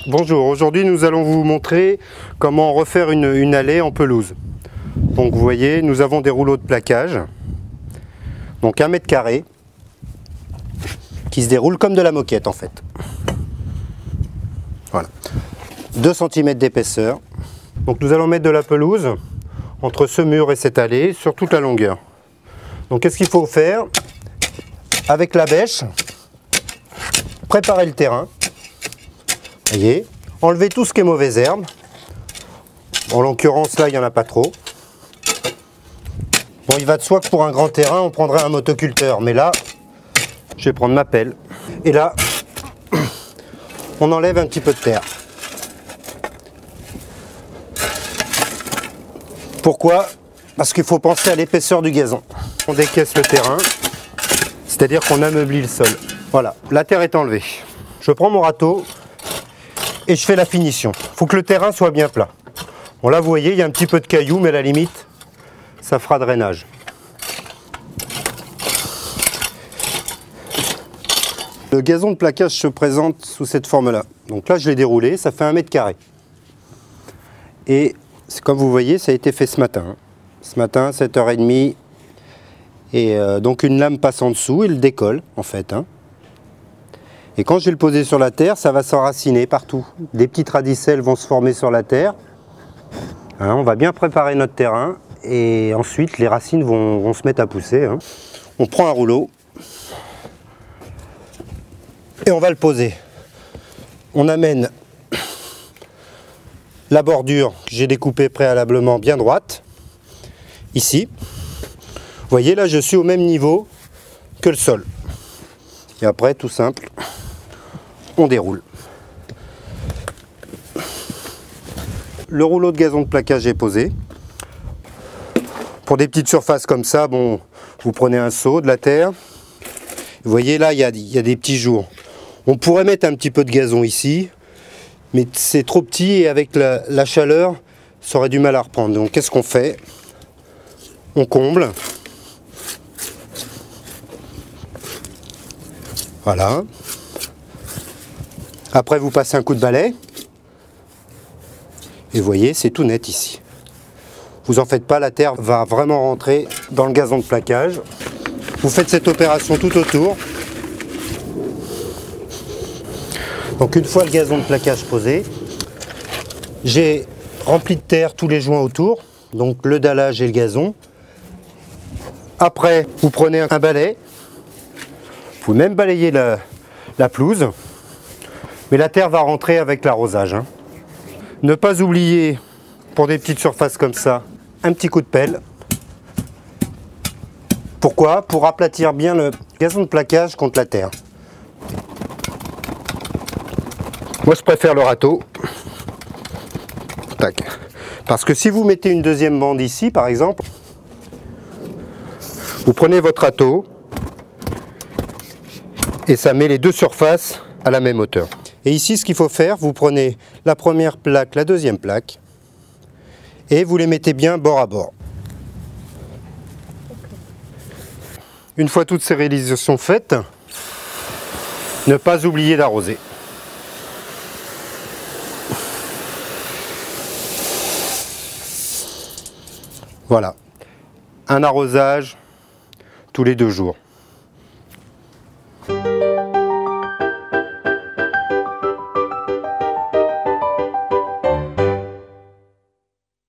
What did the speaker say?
Bonjour, aujourd'hui nous allons vous montrer comment refaire une allée en pelouse. Donc vous voyez, nous avons des rouleaux de plaquage, donc 1 mètre carré, qui se déroulent comme de la moquette en fait. Voilà, 2 cm d'épaisseur. Donc nous allons mettre de la pelouse entre ce mur et cette allée sur toute la longueur. Donc qu'est-ce qu'il faut faire? Avec la bêche, préparer le terrain. Voyez, enlever tout ce qui est mauvaise herbe. En l'occurrence là il n'y en a pas trop. Bon, il va de soi que pour un grand terrain on prendrait un motoculteur, mais là je vais prendre ma pelle et là on enlève un petit peu de terre. Pourquoi? Parce qu'il faut penser à l'épaisseur du gazon. On décaisse le terrain, c'est-à-dire qu'on ameublit le sol. Voilà, la terre est enlevée. Je prends mon râteau et je fais la finition. Il faut que le terrain soit bien plat. Bon là vous voyez, il y a un petit peu de cailloux, mais à la limite, ça fera drainage. Le gazon de plaquage se présente sous cette forme-là. Donc là je l'ai déroulé, ça fait 1 mètre carré. Et comme vous voyez, ça a été fait ce matin. Ce matin, 7h30. Et donc une lame passe en dessous, il décolle en fait. Et quand je vais le poser sur la terre, ça va s'enraciner partout. Des petites radicelles vont se former sur la terre. On va bien préparer notre terrain et ensuite les racines vont se mettre à pousser. On prend un rouleau et on va le poser. On amène la bordure que j'ai découpée préalablement bien droite, ici. Vous voyez, là je suis au même niveau que le sol. Et après, tout simple, on déroule. Le rouleau de gazon de plaquage est posé. Pour des petites surfaces comme ça, bon, vous prenez un seau, de la terre. Vous voyez là, il y a des petits jours. On pourrait mettre un petit peu de gazon ici, mais c'est trop petit et avec la chaleur, ça aurait du mal à reprendre. Donc qu'est-ce qu'on fait? On comble. Voilà. Après vous passez un coup de balai. Et vous voyez, c'est tout net ici. Vous en faites pas, la terre va vraiment rentrer dans le gazon de plaquage. Vous faites cette opération tout autour. Donc une fois le gazon de plaquage posé, j'ai rempli de terre tous les joints autour, donc le dallage et le gazon. Après, vous prenez un balai, vous pouvez même balayer la pelouse, mais la terre va rentrer avec l'arrosage. Ne pas oublier, pour des petites surfaces comme ça, un petit coup de pelle. Pourquoi? Pour aplatir bien le gazon de plaquage contre la terre. Moi je préfère le râteau. Tac. Parce que si vous mettez une deuxième bande ici par exemple, vous prenez votre râteau et ça met les deux surfaces à la même hauteur. Et ici ce qu'il faut faire, vous prenez la première plaque, la deuxième plaque et vous les mettez bien bord à bord. Une fois toutes ces réalisations faites, ne pas oublier d'arroser. Voilà, un arrosage tous les 2 jours.